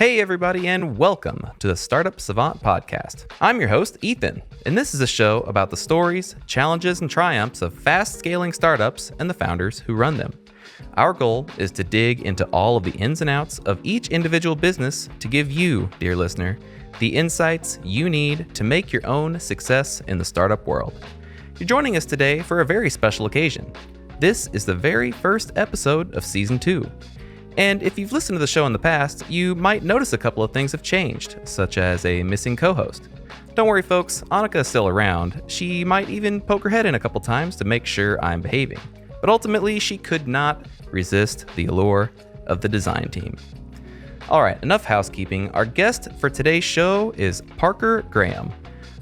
Hey everybody, and welcome to the Startup Savant podcast. I'm your host, Ethan, and this is a show about the stories, challenges, and triumphs of fast-scaling startups and the founders who run them. Our goal is to dig into all of the ins and outs of each individual business to give you, dear listener, the insights you need to make your own success in the startup world. You're joining us today for a very special occasion. This is the very first episode of Season 2. And if you've listened to the show in the past, you might notice a couple of things have changed, such as a missing co-host. Don't worry folks, Annika is still around. She might even poke her head in a couple times to make sure I'm behaving. But ultimately, she could not resist the allure of the design team. Alright, enough housekeeping. Our guest for today's show is Parker Graham.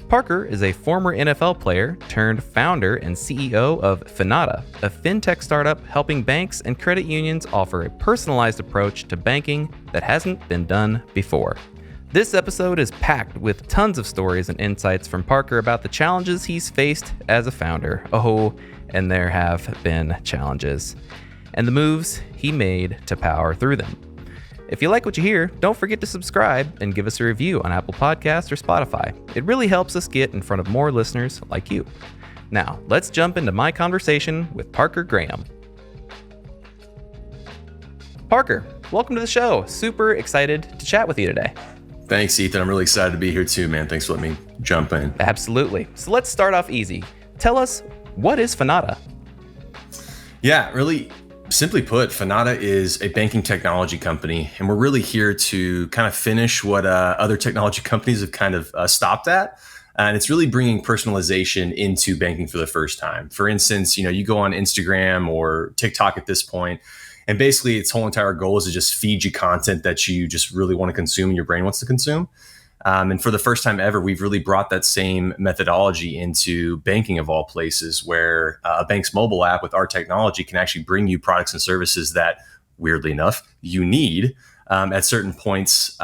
Parker is a former NFL player turned founder and CEO of Finotta, a fintech startup helping banks and credit unions offer a personalized approach to banking that hasn't been done before. This episode is packed with tons of stories and insights from Parker about the challenges he's faced as a founder. Oh, and there have been challenges. And the moves he made to power through them. If you like what you hear, don't forget to subscribe and give us a review on Apple Podcasts or Spotify. It really helps us get in front of more listeners like you. Now, let's jump into my conversation with Parker Graham. Parker, welcome to the show. Super excited to chat with you today. Thanks, Ethan. I'm really excited to be here too, man. Thanks for letting me jump in. Absolutely. So let's start off easy. Tell us, what is Finotta? Yeah, really simply put, Finotta is a banking technology company, and we're really here to kind of finish what other technology companies have kind of stopped at. And it's really bringing personalization into banking for the first time. For instance, you go on Instagram or TikTok at this point, and basically its whole entire goal is to just feed you content that you just really want to consume and your brain wants to consume. And for the first time ever, we've really brought that same methodology into banking of all places, where a bank's mobile app with our technology can actually bring you products and services that, weirdly enough, you need at certain points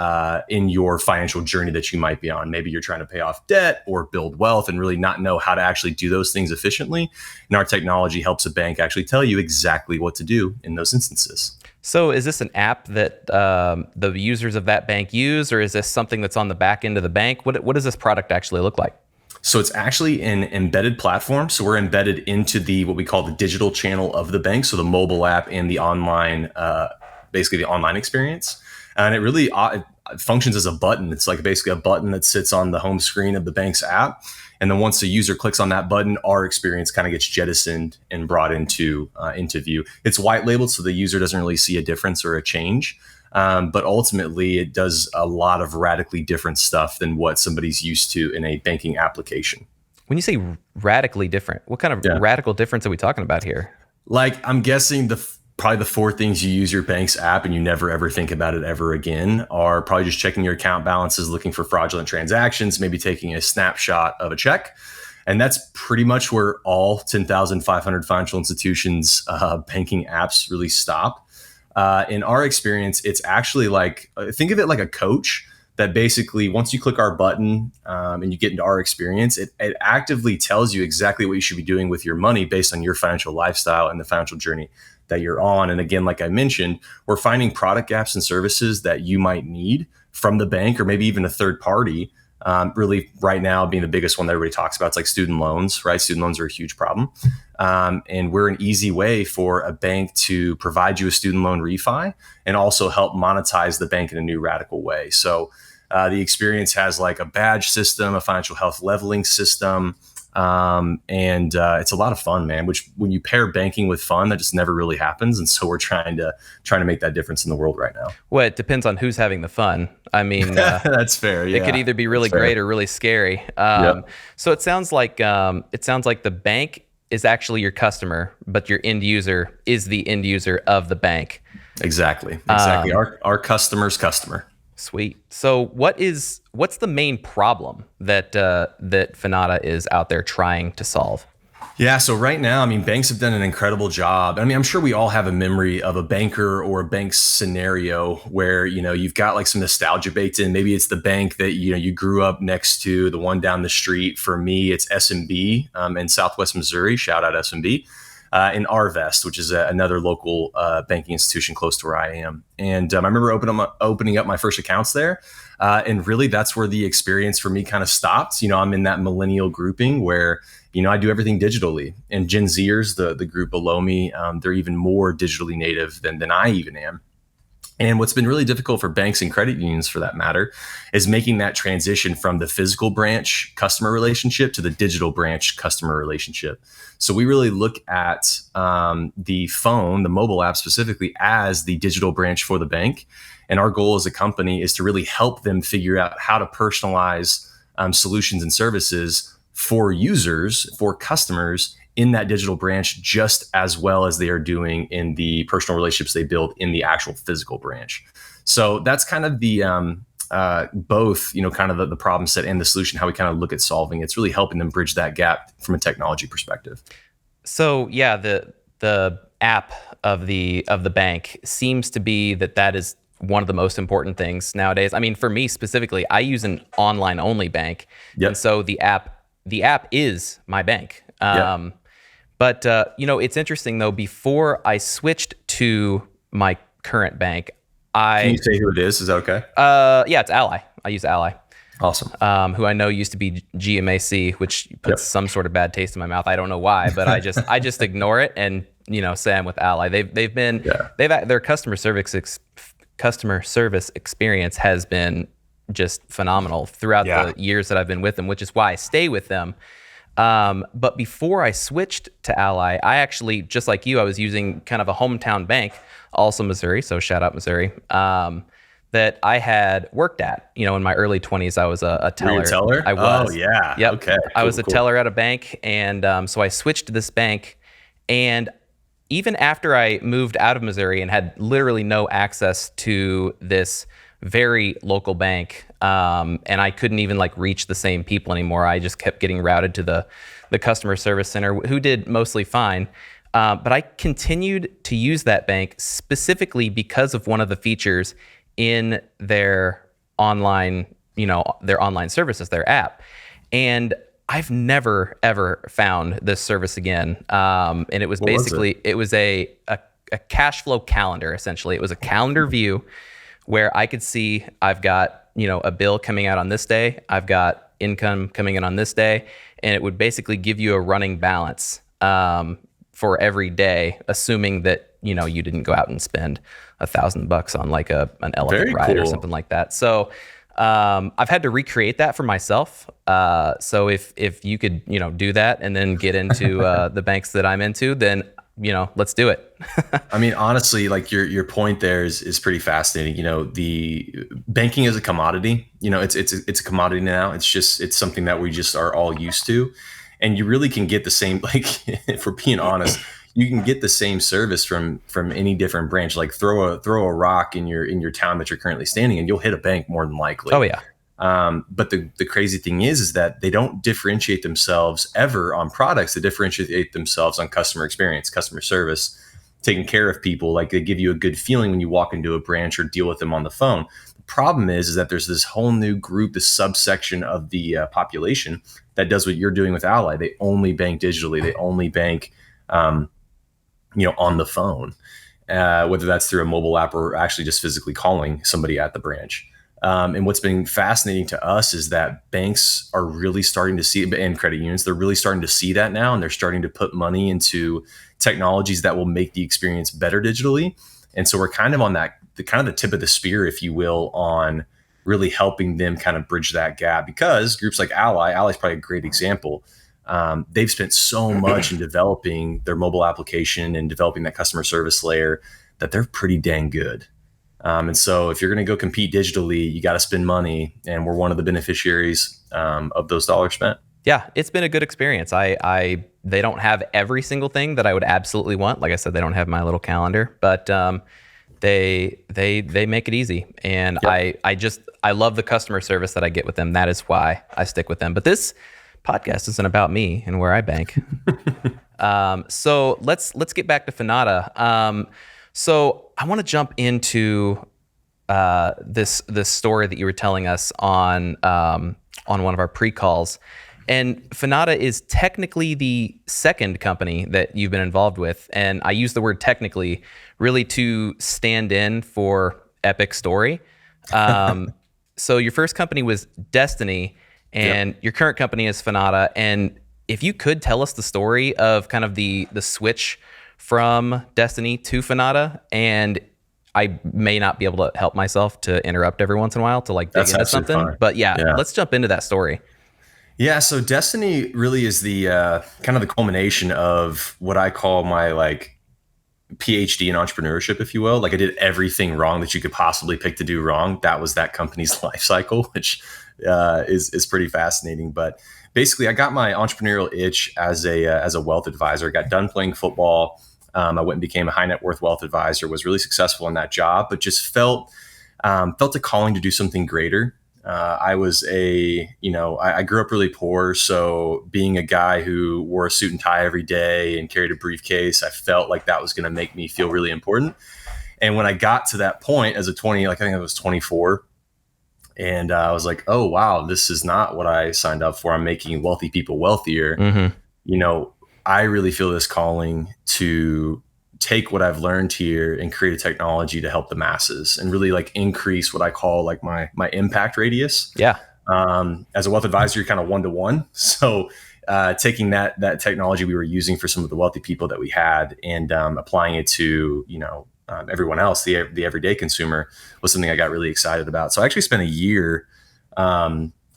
in your financial journey that you might be on. Maybe you're trying to pay off debt or build wealth and really not know how to actually do those things efficiently. And our technology helps a bank actually tell you exactly what to do in those instances. So is this an app that the users of that bank use, or is this something that's on the back end of the bank? What does this product actually look like? So it's actually an embedded platform. So we're embedded into what we call the digital channel of the bank. So the mobile app and the online, basically the online experience. And it really it functions as a button. It's like basically a button that sits on the home screen of the bank's app. And then once the user clicks on that button, our experience kind of gets jettisoned and brought into view. It's white labeled, so the user doesn't really see a difference or a change. But ultimately, it does a lot of radically different stuff than what somebody's used to in a banking application. When you say radically different, what kind of radical difference are we talking about here? Like, I'm guessing probably the four things you use your bank's app and you never ever think about it ever again are probably just checking your account balances, looking for fraudulent transactions, maybe taking a snapshot of a check. And that's pretty much where all 10,500 financial institutions banking apps really stop. In our experience, it's actually like, think of it like a coach that basically once you click our button and you get into our experience, it actively tells you exactly what you should be doing with your money based on your financial lifestyle and the financial journey that you're on. And again, like I mentioned, we're finding product gaps and services that you might need from the bank or maybe even a third party. Really right now being the biggest one that everybody talks about, it's like student loans, right? Student loans are a huge problem. And we're an easy way for a bank to provide you a student loan refi and also help monetize the bank in a new radical way. So the experience has like a badge system, a financial health leveling system, and it's a lot of fun, man, which when you pair banking with fun, that just never really happens. And so we're trying to make that difference in the world right now. Well, it depends on who's having the fun. I mean, that's fair. Yeah. It could either be really great or really scary. Yep. So it sounds like the bank is actually your customer, but your end user is the end user of the bank. Exactly. Our customer's customer. Sweet. So what's the main problem that Finotta is out there trying to solve? Yeah. So right now, I mean, banks have done an incredible job. I mean, I'm sure we all have a memory of a banker or a bank scenario where, you've got like some nostalgia baked in. Maybe it's the bank that, you grew up next to, the one down the street. For me, it's SMB in Southwest Missouri. Shout out SMB. in Arvest, which is another local banking institution close to where I am. And I remember opening up my first accounts there. And really, that's where the experience for me kind of stopped. I'm in that millennial grouping where, I do everything digitally. And Gen Zers, the group below me, they're even more digitally native than I even am. And what's been really difficult for banks and credit unions, for that matter, is making that transition from the physical branch customer relationship to the digital branch customer relationship. So we really look at the phone, the mobile app specifically, as the digital branch for the bank. And our goal as a company is to really help them figure out how to personalize solutions and services for users, for customers in that digital branch, just as well as they are doing in the personal relationships they build in the actual physical branch. So that's kind of the both, kind of the problem set and the solution, how we kind of look at solving. It's really helping them bridge that gap from a technology perspective. So yeah, the app of the bank seems to be that is one of the most important things nowadays. I mean, for me specifically, I use an online only bank. Yep. And so the app is my bank. Yep. But, it's interesting, though. Before I switched to my current bank, Can you say who it is? Is that okay? Yeah, it's Ally. I use Ally. Awesome. Who I know used to be GMAC, which puts some sort of bad taste in my mouth. I don't know why, but I just ignore it and, say I'm with Ally. Their customer service experience has been just phenomenal throughout the years that I've been with them, which is why I stay with them. But before I switched to Ally, I actually, just like you, I was using kind of a hometown bank, also Missouri. So shout out Missouri, that I had worked at, in my early 20s. I was a teller. Were you a teller? I was. Oh yeah. Yep. Okay. I was a teller at a bank. And, so I switched to this bank, and even after I moved out of Missouri and had literally no access to this very local bank, and I couldn't even reach the same people anymore. I just kept getting routed to the customer service center, who did mostly fine. But I continued to use that bank specifically because of one of the features in their online, their online services, their app. And I've never ever found this service again. And it was it was a cash flow calendar. Essentially, it was a calendar view where I could see I've got, a bill coming out on this day, I've got income coming in on this day, and it would basically give you a running balance for every day, assuming that, you didn't go out and spend $1,000 on an elephant ride or something like that. So I've had to recreate that for myself. So if you could, do that and then get into the banks that I'm into, then let's do it. I mean, honestly, your point there is pretty fascinating. The banking is a commodity. It's a commodity now. It's something that we just are all used to, and you really can get the same. If we're being honest, you can get the same service from any different branch. Throw a rock in your town that you're currently standing in, you'll hit a bank more than likely. Oh yeah. But the crazy thing is that they don't differentiate themselves ever on products. They differentiate themselves on customer experience, customer service, taking care of people. They give you a good feeling when you walk into a branch or deal with them on the phone. The problem is that there's this whole new group, this subsection of the population that does what you're doing with Ally. They only bank digitally. They only bank, on the phone, whether that's through a mobile app or actually just physically calling somebody at the branch. And what's been fascinating to us is that banks are really starting to see, and credit unions, they're really starting to see that now, and they're starting to put money into technologies that will make the experience better digitally. And so we're kind of on the tip of the spear, if you will, on really helping them kind of bridge that gap, because groups like Ally's probably a great example. They've spent so much in developing their mobile application and developing that customer service layer that they're pretty dang good. And so if you're going to go compete digitally, you got to spend money, and we're one of the beneficiaries of those dollars spent. Yeah, it's been a good experience. They don't have every single thing that I would absolutely want. Like I said, they don't have my little calendar, but they make it easy. And yep. I love the customer service that I get with them. That is why I stick with them. But this podcast isn't about me and where I bank. So let's get back to Finotta. So I want to jump into this story that you were telling us on one of our pre-calls, And Finotta is technically the second company that you've been involved with. And I use the word technically really to stand in for Epic Story. So your first company was Destiny, and your current company is Finotta. And if you could tell us the story of kind of the switch from Destiny to Finotta, and I may not be able to help myself to interrupt every once in a while to like dig That's into absolutely something. fine. But let's jump into that story. Yeah, so Destiny really is the kind of the culmination of what I call my like PhD in entrepreneurship, if you will. Like I did everything wrong that you could possibly pick to do wrong. That was that company's life cycle, which is pretty fascinating. But basically, I got my entrepreneurial itch as a wealth advisor. I got done playing football. I went and became a high net worth wealth advisor. Was really successful in that job, but just felt a calling to do something greater. I grew up really poor. So being a guy who wore a suit and tie every day and carried a briefcase, I felt like that was going to make me feel really important. And when I got to that point as a 20, like I think I was 24, and I was like, oh, wow, this is not what I signed up for. I'm making wealthy people wealthier. Mm-hmm. I really feel this calling to take what I've learned here and create a technology to help the masses and really like increase what I call like my impact radius. Yeah. As a wealth advisor, you're kind of 1-to-1. So taking that technology we were using for some of the wealthy people that we had and applying it to, everyone else, the everyday consumer, was something I got really excited about. So I actually spent a year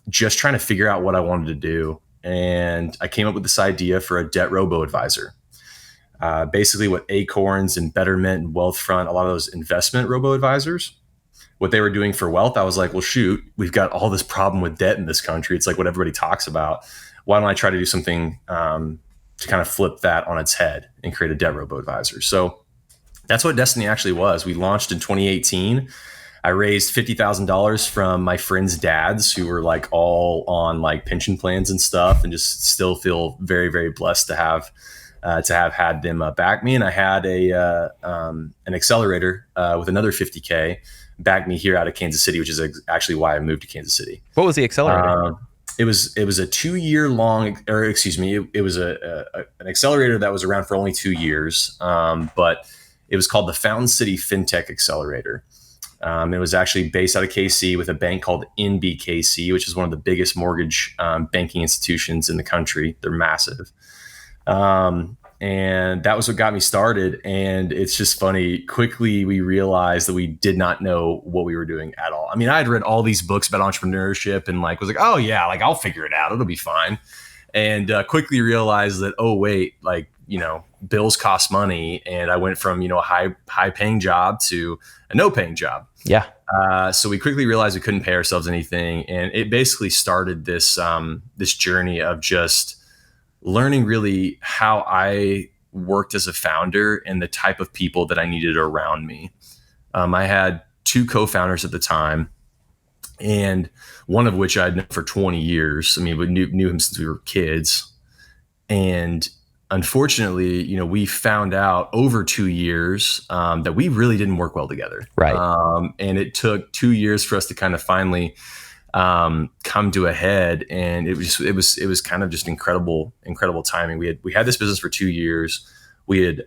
just trying to figure out what I wanted to do. And I came up with this idea for a debt robo advisor. Basically what Acorns and Betterment and Wealthfront, a lot of those investment robo advisors, what they were doing for wealth, I was like, well, shoot, we've got all this problem with debt in this country. It's like what everybody talks about. Why don't I try to do something to kind of flip that on its head and create a debt robo advisor? So that's what Destiny actually was. We launched in 2018. I raised $50,000 from my friends' dads who were like all on like pension plans and stuff, and just still feel very, very blessed to have had them back me. And I had an accelerator with another 50K back me here out of Kansas City, which is actually why I moved to Kansas City. What was the accelerator? It was a 2-year long, or excuse me, it was an accelerator that was around for only 2 years, but it was called the Fountain City FinTech Accelerator. It was actually based out of KC with a bank called NBKC, which is one of the biggest mortgage banking institutions in the country. They're massive. And that was what got me started. And it's just funny. Quickly, we realized that we did not know what we were doing at all. I mean, I had read all these books about entrepreneurship and like was like, oh yeah, like I'll figure it out. It'll be fine. And quickly realized that, oh wait, like, bills cost money. And I went from, a high paying job to a no paying job. Yeah. So we quickly realized we couldn't pay ourselves anything. And it basically started this journey of just learning really how I worked as a founder and the type of people that I needed around me. I had 2 co-founders at the time, and one of which I'd known for 20 years. I mean, we knew him since we were kids. And unfortunately, we found out over 2 years that we really didn't work well together. Right. And it took 2 years for us to kind of finally come to a head, and it was kind of just incredible timing. We had this business for 2 years. We had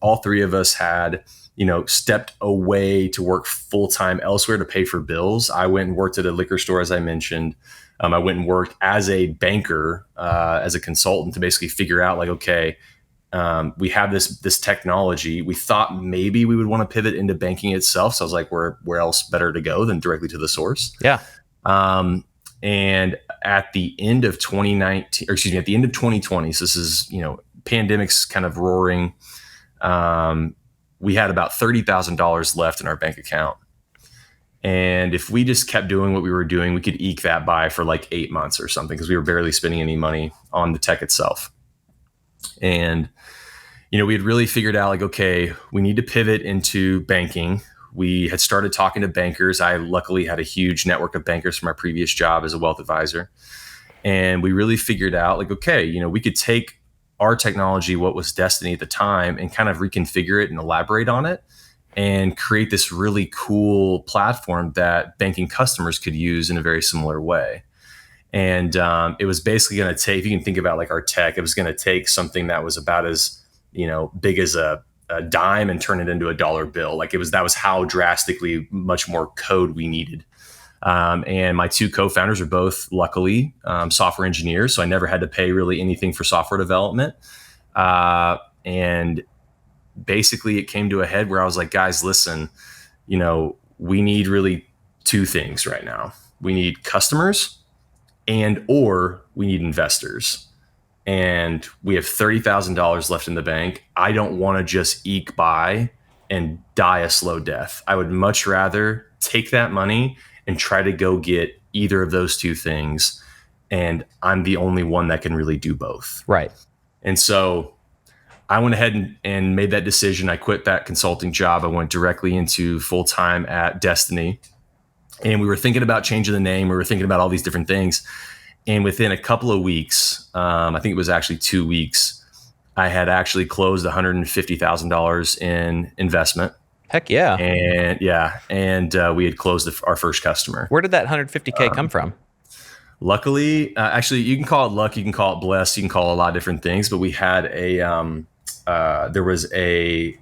all 3 of us had stepped away to work full time elsewhere to pay for bills. I went and worked at a liquor store, as I mentioned. I went and worked as a banker, as a consultant, to basically figure out like, okay, we have this technology. We thought maybe we would want to pivot into banking itself. So I was like, where else better to go than directly to the source? Yeah. And at the end of 2019, or excuse me, at the end of 2020, so this is, pandemic's kind of roaring. We had about $30,000 left in our bank account. And if we just kept doing what we were doing, we could eke that by for like 8 months or something, because we were barely spending any money on the tech itself. And, we had really figured out like, okay, we need to pivot into banking. We had started talking to bankers. I luckily had a huge network of bankers from my previous job as a wealth advisor. And we really figured out like, okay, we could take our technology, what was Destiny at the time, and kind of reconfigure it and elaborate on it and create this really cool platform that banking customers could use in a very similar way. And it was basically going to take, if you can think about like our tech, it was going to take something that was about as, big as a dime and turn it into a dollar bill. Like that was how drastically much more code we needed. And my two co-founders are both luckily software engineers. So I never had to pay really anything for software development. And basically it came to a head where I was like, guys, listen, we need really two things right now. We need customers or we need investors. And we have $30,000 left in the bank. I don't want to just eke by and die a slow death. I would much rather take that money and try to go get either of those two things. And I'm the only one that can really do both. Right. And so I went ahead and made that decision. I quit that consulting job. I went directly into full-time at Destiny. And we were thinking about changing the name. We were thinking about all these different things. And within a couple of weeks, I think it was actually 2 weeks, I had actually closed $150,000 in investment. Heck yeah. And we had closed our first customer. Where did that 150K come from? Luckily, actually, you can call it luck, you can call it blessed, you can call it a lot of different things. But we had there was an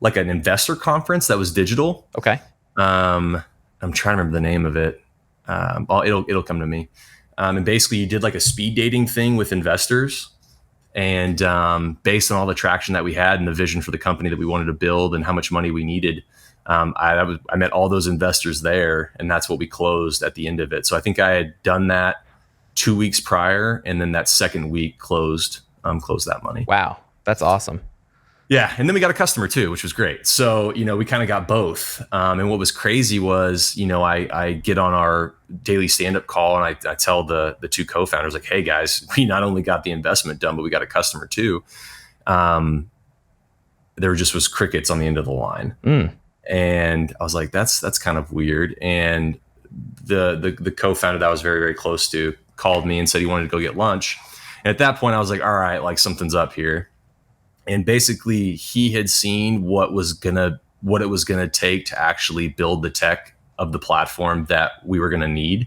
investor conference that was digital. Okay. I'm trying to remember the name of it. It'll come to me. And basically, you did like a speed dating thing with investors. And based on all the traction that we had and the vision for the company that we wanted to build and how much money we needed, I met all those investors there, and that's what we closed at the end of it. So I think I had done that 2 weeks prior, and then that second week closed that money. Wow, that's awesome. Yeah, and then we got a customer too, which was great. So, we kind of got both. And what was crazy was, I get on our daily stand-up call and I tell the two co-founders, like, hey guys, we not only got the investment done, but we got a customer too. There just was crickets on the end of the line. And I was like, that's kind of weird. And the co-founder that I was very, very close to called me and said he wanted to go get lunch. And at that point I was like, all right, like something's up here. And basically he had seen what it was gonna take to actually build the tech of the platform that we were gonna need.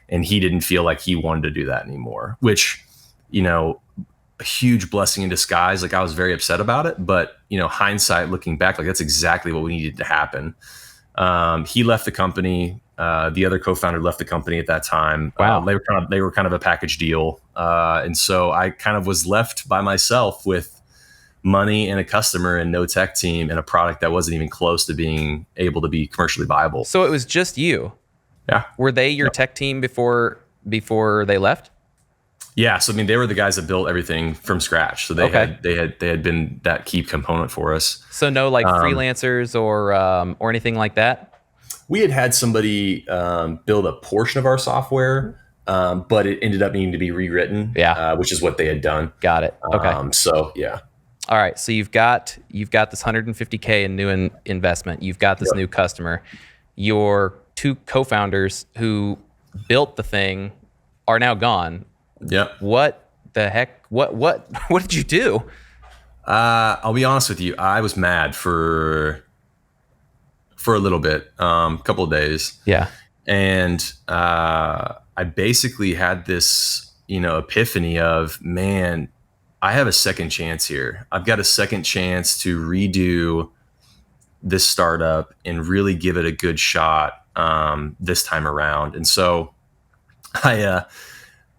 And he didn't feel like he wanted to do that anymore, which, a huge blessing in disguise. Like I was very upset about it, but hindsight looking back, like that's exactly what we needed to happen. He left the company. The other co-founder left the company at that time. Wow. They were kind of a package deal. And so I kind of was left by myself with money and a customer and no tech team and a product that wasn't even close to being able to be commercially viable. So it was just you. Yeah. Were they your tech team before they left? Yeah. So, they were the guys that built everything from scratch. So they had been that key component for us. So no freelancers or anything like that? We had somebody build a portion of our software, but it ended up needing to be rewritten, which is what they had done. Got it. Okay. So yeah. All right. So you've got this 150K in new investment. You've got this new customer. Your two co-founders who built the thing are now gone. Yep. What the heck? What did you do? I'll be honest with you. I was mad for a little bit, couple of days. Yeah. And I basically had this, epiphany of, man, I have a second chance here. I've got a second chance to redo this startup and really give it a good shot this time around. And so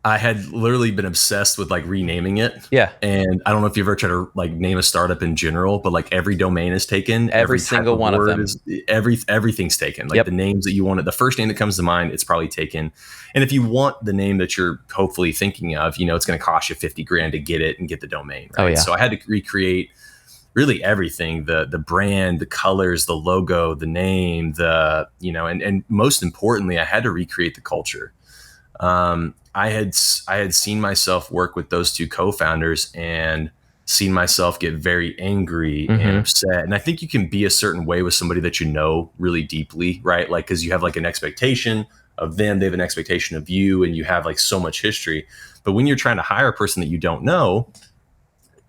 I had literally been obsessed with like renaming it. Yeah. And I don't know if you've ever tried to like name a startup in general, but like every domain is taken. Every single one of them. Everything's taken. Like the names that you wanted, the first name that comes to mind, it's probably taken. And if you want the name that you're hopefully thinking of, it's going to cost you $50,000 to get it and get the domain. Right? Oh, yeah. So I had to recreate really everything, the brand, the colors, the logo, the name, and most importantly, I had to recreate the culture. I had seen myself work with those two co-founders and seen myself get very angry and upset. And I think you can be a certain way with somebody that really deeply, right? Like, because you have like an expectation of them, they have an expectation of you, and you have like so much history. But when you're trying to hire a person that you don't know,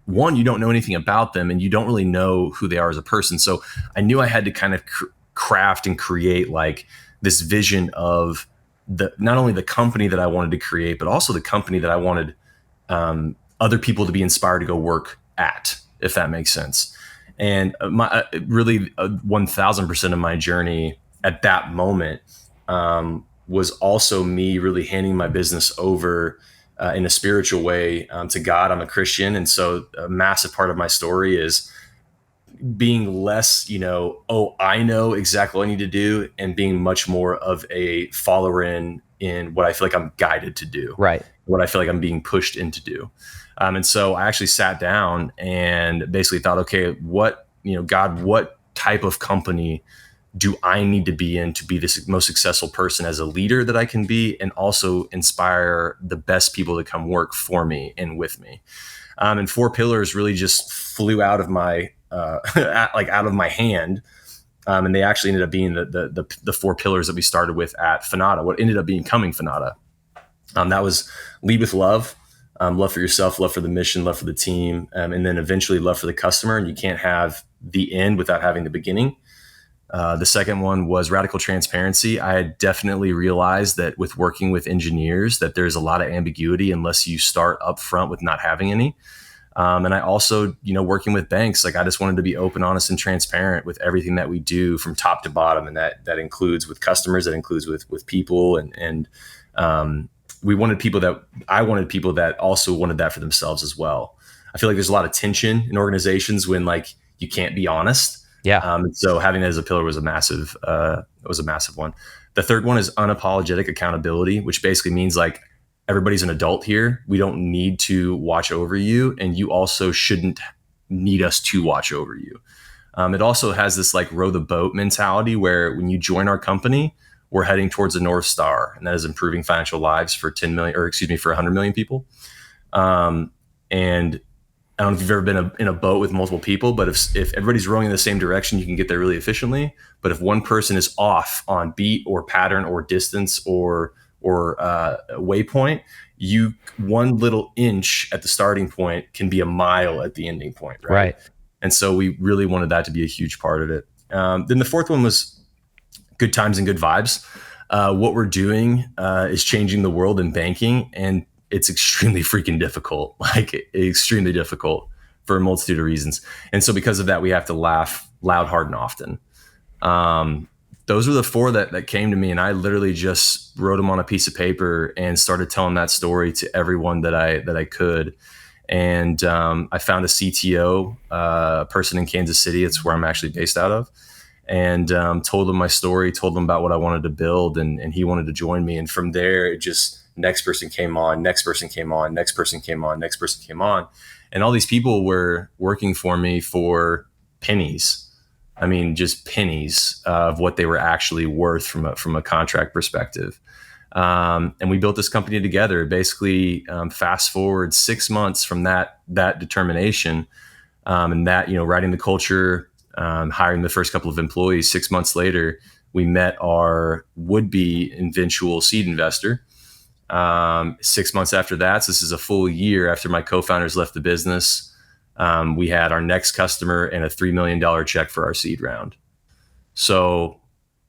one, you don't know anything about them and you don't really know who they are as a person. So I knew I had to kind of craft and create like this vision of not only the company that I wanted to create, but also the company that I wanted other people to be inspired to go work at, if that makes sense. And really 1000% of my journey at that moment was also me really handing my business over in a spiritual way to God. I'm a Christian. And so a massive part of my story is being less, I know exactly what I need to do, and being much more of a follower in what I feel like I'm guided to do, Right. what I feel like I'm being pushed into do. And so I actually sat down and basically thought, okay, God, what type of company do I need to be in to be the most successful person as a leader that I can be, and also inspire the best people to come work for me and with me? And 4 pillars really just flew out of my out of my hand. And they actually ended up being the 4 pillars that we started with at Finotta, what ended up becoming Finotta. That was lead with love, love for yourself, love for the mission, love for the team, and then eventually love for the customer. And you can't have the end without having the beginning. The second one was radical transparency. I had definitely realized that with working with engineers, that there's a lot of ambiguity unless you start up front with not having any. And I also, working with banks, like I just wanted to be open, honest, and transparent with everything that we do from top to bottom. And that includes with customers, that includes with people. And I wanted people that also wanted that for themselves as well. I feel like there's a lot of tension in organizations when like you can't be honest. Yeah. So having that as a pillar was a massive one. The third one is unapologetic accountability, which basically means like everybody's an adult here. We don't need to watch over you, and you also shouldn't need us to watch over you. It also has this like row the boat mentality where when you join our company, we're heading towards the North Star, and that is improving financial lives for 100 million people. And I don't know if you've ever been in a boat with multiple people, but if everybody's rowing in the same direction, you can get there really efficiently. But if one person is off on beat or pattern or distance or waypoint, one little inch at the starting point can be a mile at the ending point, right? And so we really wanted that to be a huge part of it. Then the fourth one was good times and good vibes. What we're doing is changing the world in banking, and it's extremely freaking difficult, like extremely difficult for a multitude of reasons. And so because of that, we have to laugh loud, hard, and often. Those were the 4 that came to me, and I literally just wrote them on a piece of paper and started telling that story to everyone that I could. And I found a CTO person in Kansas City. It's where I'm actually based out of. And told him my story, told him about what I wanted to build, and he wanted to join me. And from there, it just next person came on, next person came on, next person came on, next person came on. And all these people were working for me for pennies. I mean, just pennies of what they were actually worth from a contract perspective. And we built this company together. Basically, fast forward 6 months from that determination, and that, writing the culture, hiring the first couple of employees. 6 months later, we met our would-be eventual seed investor. 6 months after that, so this is a full year after my co-founders left the business, we had our next customer and a $3 million check for our seed round. So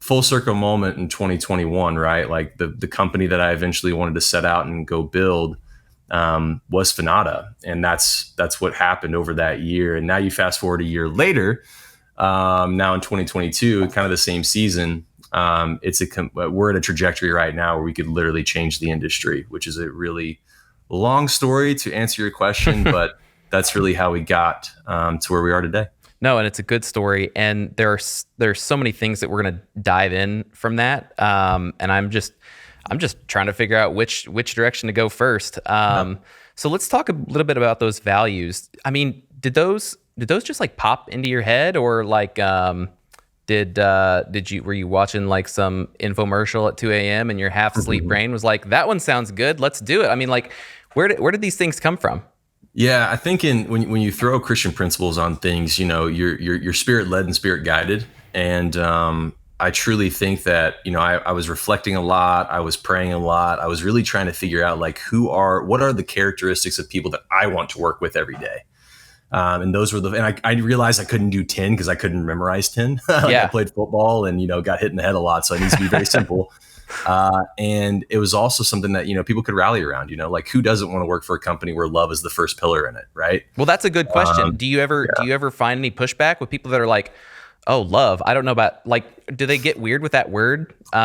full circle moment in 2021, right? Like the company that I eventually wanted to set out and go build was Finotta. And that's what happened over that year. And now you fast forward a year later, now in 2022, kind of the same season. We're at a trajectory right now where we could literally change the industry, which is a really long story to answer your question, but that's really how we got to where we are today. No, and it's a good story, and there's so many things that we're gonna dive in from that. And I'm just trying to figure out which direction to go first. So let's talk a little bit about those values. I mean, did those just like pop into your head, or like were you watching like some infomercial at 2 a.m. and your half asleep brain was like, that one sounds good, let's do it? I mean, like, where did these things come from? Yeah, I think when you throw Christian principles on things, you're spirit led and spirit guided. And I truly think that, I was reflecting a lot. I was praying a lot. I was really trying to figure out like what are the characteristics of people that I want to work with every day. And those were I realized I couldn't do 10 because I couldn't memorize 10. I played football and, got hit in the head a lot. So it needs to be very simple. And it was also something that, people could rally around, like who doesn't want to work for a company where love is the first pillar in it, right? Well, that's a good question. Do you ever find any pushback with people that are like, "Oh, love. I don't know about like." Do they get weird with that word? Or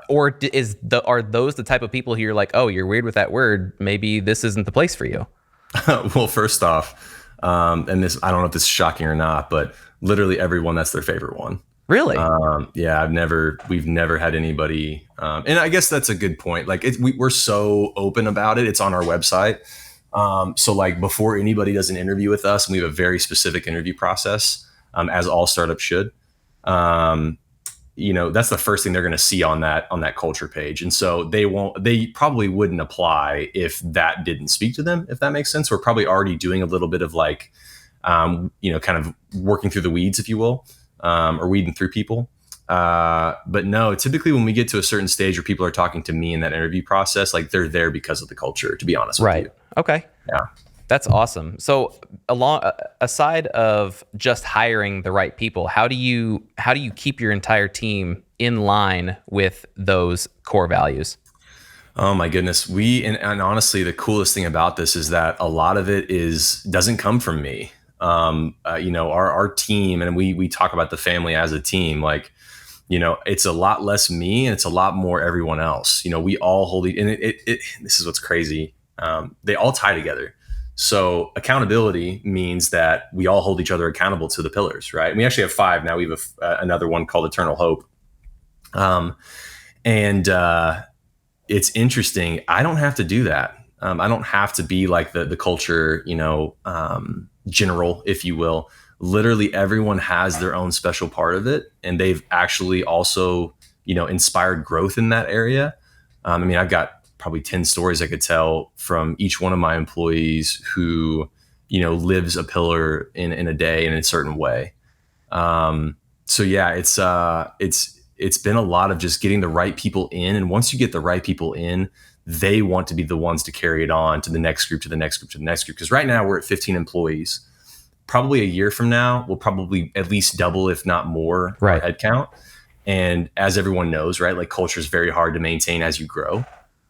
are those the type of people who you're like, "Oh, you're weird with that word. Maybe this isn't the place for you." Well, first off, and this, I don't know if this is shocking or not, but literally everyone, that's their favorite one. Really? Yeah, we've never had anybody, and I guess that's a good point. Like we're so open about it. It's on our website. So like before anybody does an interview with us, and we have a very specific interview process, as all startups should. That's the first thing they're going to see on that culture page. And so they probably wouldn't apply if that didn't speak to them, if that makes sense. We're probably already doing a little bit of like, kind of working through the weeds, if you will, or weeding through people. But no, typically when we get to a certain stage where people are talking to me in that interview process, like they're there because of the culture, to be honest with you. Okay. Yeah. That's awesome. So aside of just hiring the right people, how do you keep your entire team in line with those core values? Oh my goodness. And honestly, the coolest thing about this is that a lot of it doesn't come from me. Our team, and we talk about the family as a team, like, it's a lot less me and it's a lot more everyone else. We all hold it, and this is what's crazy. They all tie together. So accountability means that we all hold each other accountable to the pillars, right? And we actually have 5 now. We have another one called Eternal Hope. It's interesting. I don't have to do that. I don't have to be like the culture, general, if you will. Literally everyone has their own special part of it. And they've actually also, inspired growth in that area. I've got probably 10 stories I could tell from each one of my employees who, lives a pillar in a day in a certain way. So yeah, it's been a lot of just getting the right people in. And once you get the right people in, they want to be the ones to carry it on to the next group, to the next group, to the next group. Because right now we're at 15 employees. Probably a year from now, we'll probably at least double, if not more, our headcount. And as everyone knows, right, like culture is very hard to maintain as you grow.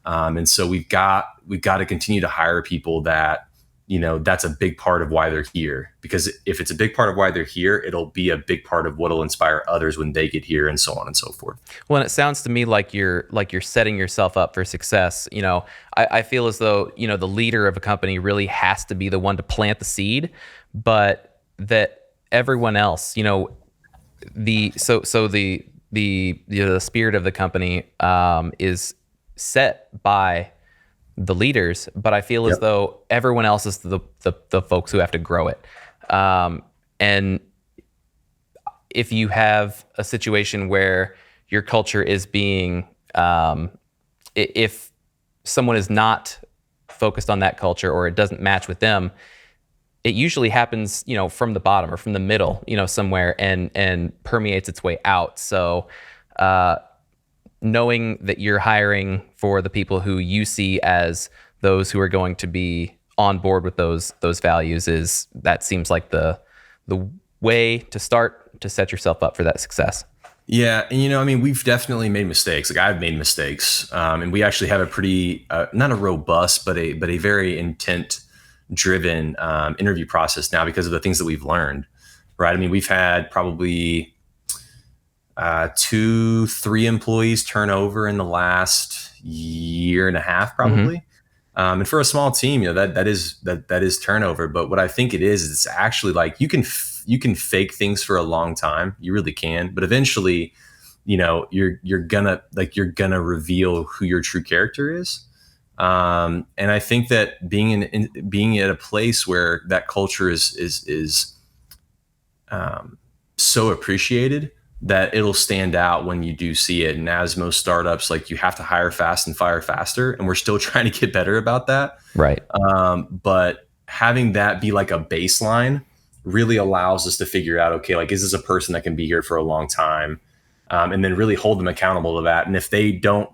And so we've got to continue to hire people that, that's a big part of why they're here. Because if it's a big part of why they're here, it'll be a big part of what'll inspire others when they get here, and so on and so forth. Well, and it sounds to me like you're setting yourself up for success. I feel as though, the leader of a company really has to be the one to plant the seed, but that everyone else, the spirit of the company is set by the leaders, but I feel as though everyone else is the folks who have to grow it. And if you have a situation where your culture is being, if someone is not focused on that culture or it doesn't match with them, it usually happens, from the bottom or from the middle, somewhere and permeates its way out. So, knowing that you're hiring for the people who you see as those who are going to be on board with those values that seems like the way to start to set yourself up for that success. Yeah. And, we've definitely made mistakes. Like I've made mistakes. And we actually have a pretty, not a robust, but a very intent driven, interview process now because of the things that we've learned, right? We've had probably, 2-3 employees turnover in the last year and a half, probably. Mm-hmm. And for a small team, that is turnover. But what I think it's actually like you can fake things for a long time. You really can. But eventually, you're gonna reveal who your true character is. And I think that being at a place where that culture is so appreciated that it'll stand out when you do see it. And as most startups, like you have to hire fast and fire faster. And we're still trying to get better about that. Right. But having that be like a baseline really allows us to figure out, okay, like, is this a person that can be here for a long time? And then really hold them accountable to that. And if they don't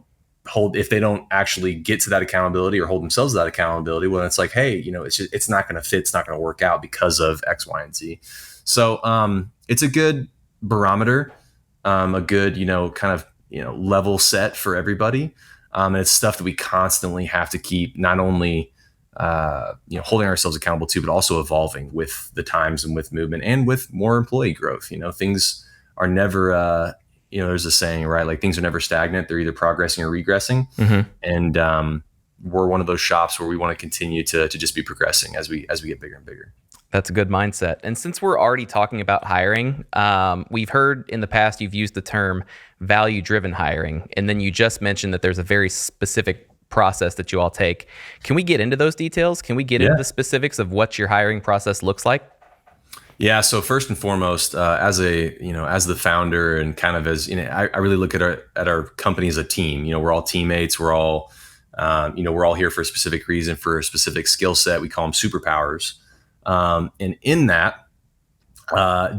actually get to that accountability or hold themselves to that accountability, well, it's like, hey, it's not going to fit. It's not going to work out because of X, Y, and Z. So it's a good barometer, a good, kind of, level set for everybody. And it's stuff that we constantly have to keep not only holding ourselves accountable to, but also evolving with the times and with movement and with more employee growth. Things are never, there's a saying, right? Like things are never stagnant. They're either progressing or regressing. Mm-hmm. And we're one of those shops where we want to continue to just be progressing as we get bigger and bigger. That's a good mindset. And since we're already talking about hiring, we've heard in the past you've used the term value-driven hiring, and then you just mentioned that there's a very specific process that you all take. Can we get into those details? Can we get into the specifics of what your hiring process looks like? Yeah. So first and foremost, as the founder and kind of as, I really look at our company as a team. We're all teammates. We're all here for a specific reason, for a specific skill set. We call them superpowers. And in that,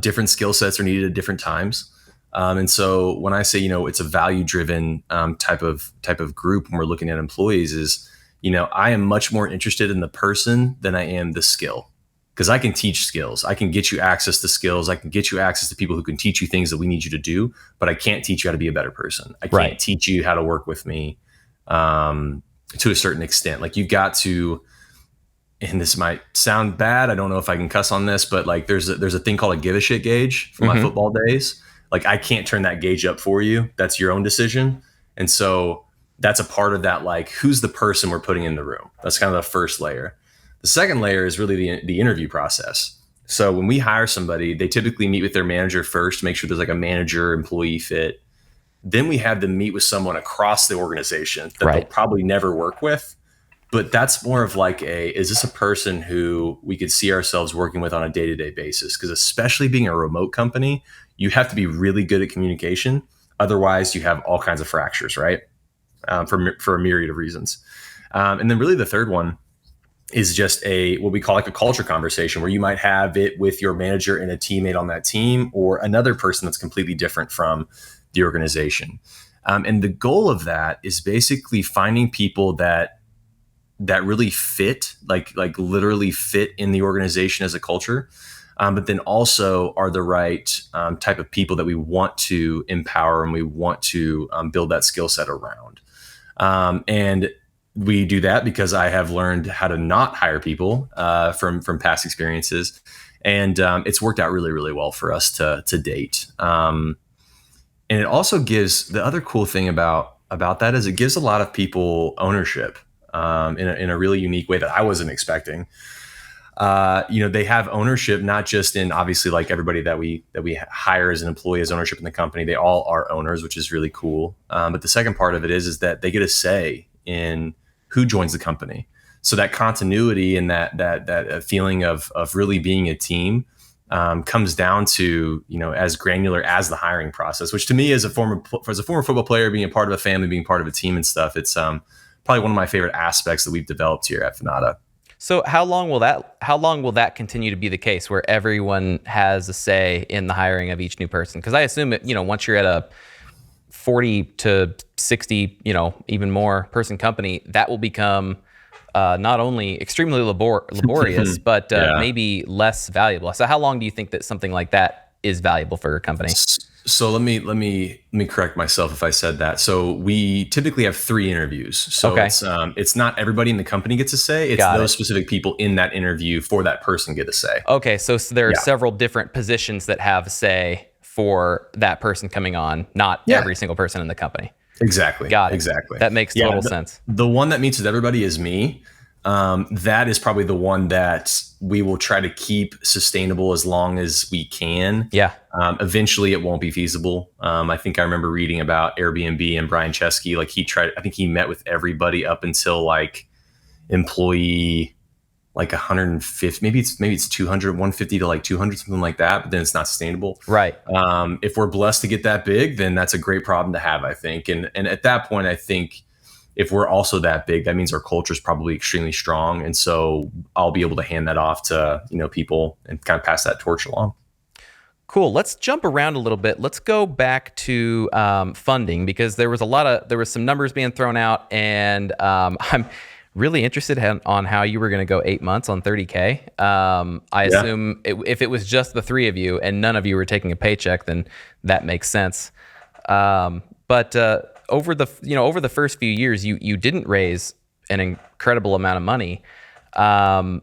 different skill sets are needed at different times. And so when I say, it's a value-driven type of group when we're looking at employees is, I am much more interested in the person than I am the skill. Because I can teach skills. I can get you access to skills. I can get you access to people who can teach you things that we need you to do, but I can't teach you how to be a better person. I can't teach you how to work with me to a certain extent. Like you've got to, and this might sound bad, I don't know if I can cuss on this, but like there's a thing called a give a shit gauge from my football days. Like I can't turn that gauge up for you. That's your own decision. And so that's a part of that, like who's the person we're putting in the room? That's kind of the first layer. The second layer is really the interview process. So when we hire somebody, they typically meet with their manager first to make sure there's like a manager employee fit. Then we have them meet with someone across the organization that they'll probably never work with. But that's more of like is this a person who we could see ourselves working with on a day-to-day basis? Because especially being a remote company, you have to be really good at communication. Otherwise, you have all kinds of fractures, right? For a myriad of reasons. And then really the third one is just what we call like a culture conversation where you might have it with your manager and a teammate on that team or another person that's completely different from the organization. And the goal of that is basically finding people that really fit, like literally fit in the organization as a culture, but then also are the right type of people that we want to empower and we want to build that skill set around. And we do that because I have learned how to not hire people from past experiences, and it's worked out really, really well for us to date. And it also gives, the other cool thing about that is it gives a lot of people ownership in a really unique way that I wasn't expecting. They have ownership not just in obviously like everybody that we hire as an employee has ownership in the company. They all are owners, which is really cool. But the second part of it is that they get a say in who joins the company. So that continuity and that feeling of really being a team comes down to, as granular as the hiring process, which to me as a former football player, being a part of a family, being part of a team and stuff, it's probably one of my favorite aspects that we've developed here at Finotta. So how long will that continue to be the case where everyone has a say in the hiring of each new person? Because I assume that, once you're at a 40 to 60, even more person company, that will become not only extremely laborious, but maybe less valuable. So how long do you think that something like that is valuable for your company? So let me correct myself if I said that. So we typically have 3 interviews. So it's not everybody in the company gets a say. It's those specific people in that interview for that person get a say. Okay. So there are several different positions that have a say for that person coming on, not every single person in the company. Exactly. Got it. Exactly. That makes total sense. The one that meets with everybody is me. That is probably the one that we will try to keep sustainable as long as we can. Yeah. Eventually it won't be feasible. I think I remember reading about Airbnb and Brian Chesky. Like I think he met with everybody up until like employee, like 150, maybe it's 200, 150 to like 200, something like that. But then it's not sustainable. Right. If we're blessed to get that big, then that's a great problem to have, I think. And at that point, I think, if we're also that big, that means our culture is probably extremely strong. And so I'll be able to hand that off to, people and kind of pass that torch along. Cool. Let's jump around a little bit. Let's go back to funding, because there was some numbers being thrown out, and I'm really interested on how you were going to go 8 months on 30K. I assume if it was just the 3 of you and none of you were taking a paycheck, then that makes sense. But over the first few years, you didn't raise an incredible amount of money. But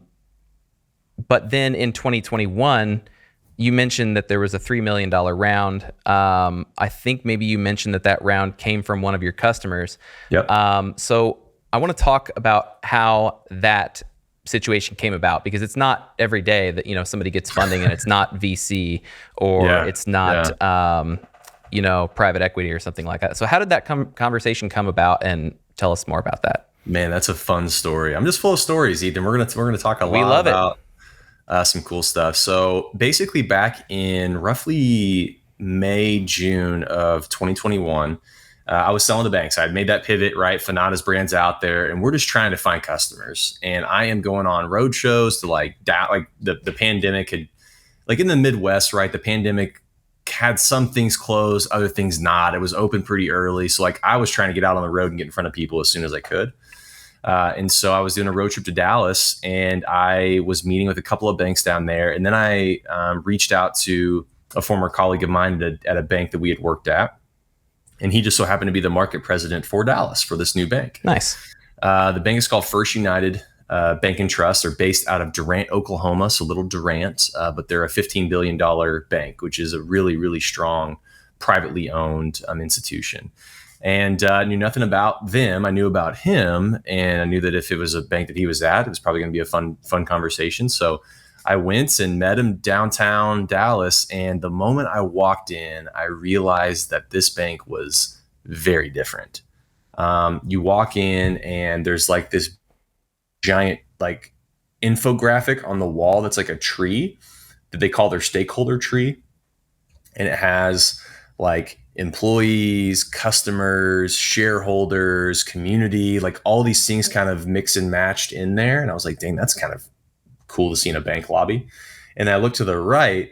then in 2021, you mentioned that there was a $3 million round. I think maybe you mentioned that round came from one of your customers. Yep. So I want to talk about how that situation came about, because it's not every day that, somebody gets funding and it's not VC or it's not, private equity or something like that. So how did that conversation come about, and tell us more about that? Man, that's a fun story. I'm just full of stories, Ethan. We're gonna talk a lot about some cool stuff. So basically, back in roughly May, June of 2021, I was selling to banks. I had made that pivot, right? Finotta's brand's out there, and we're just trying to find customers. And I am going on road shows to the pandemic had, like in the Midwest, right? The pandemic had some things closed, other things not. It was open pretty early, so like I was trying to get out on the road and get in front of people as soon as I could. And so I was doing a road trip to Dallas, and I was meeting with a couple of banks down there. And then I reached out to a former colleague of mine at a bank that we had worked at. And he just so happened to be the market president for Dallas for this new bank. Nice. The bank is called First United Bank and Trust. They're based out of Durant, Oklahoma, so little Durant, but they're a $15 billion bank, which is a really, really strong privately owned institution. And I knew nothing about them. I knew about him, and I knew that if it was a bank that he was at, it was probably going to be a fun conversation. So I went and met him downtown Dallas, and the moment I walked in, I realized that this bank was very different. You walk in, and there's like this giant like infographic on the wall that's like a tree that they call their stakeholder tree, and it has like employees, customers, shareholders, community, like all these things kind of mixed and matched in there. And I was like, dang, that's kind of cool to see in a bank lobby. And I look to the right,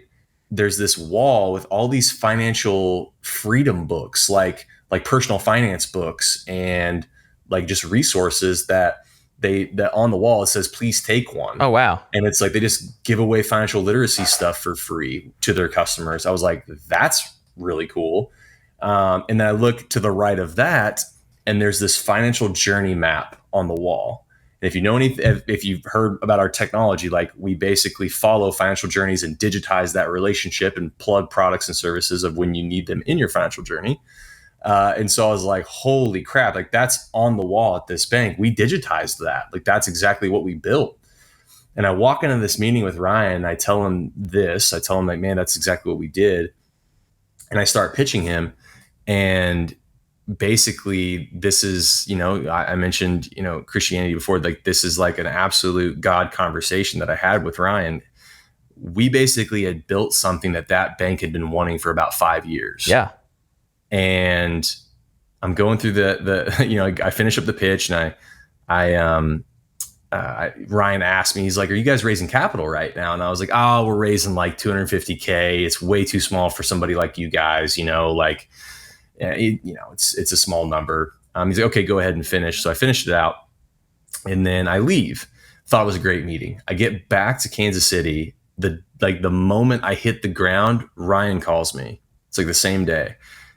there's this wall with all these financial freedom books, like personal finance books, and like just resources that on the wall, it says, please take one. Oh, wow. And it's like, they just give away financial literacy stuff for free to their customers. I was like, that's really cool. And then I look to the right of that, and there's this financial journey map on the wall. And if you know anything, if you've heard about our technology, like we basically follow financial journeys and digitize that relationship and plug products and services of when you need them in your financial journey. And so I was like, holy crap, like that's on the wall at this bank. We digitized that. Like that's exactly what we built. And I walk into this meeting with Ryan, I tell him like, man, that's exactly what we did. And I start pitching him. And basically this is, I mentioned, Christianity before, like this is like an absolute God conversation that I had with Ryan. We basically had built something that bank had been wanting for about 5 years. Yeah. And I'm going through I finish up the pitch, and Ryan asked me, he's like, are you guys raising capital right now? And I was like, oh, we're raising like $250K. It's way too small for somebody like you guys, it's a small number. He's like, okay, go ahead and finish. So I finished it out, and then I leave. Thought it was a great meeting. I get back to Kansas City. The moment I hit the ground, Ryan calls me. It's like the same day.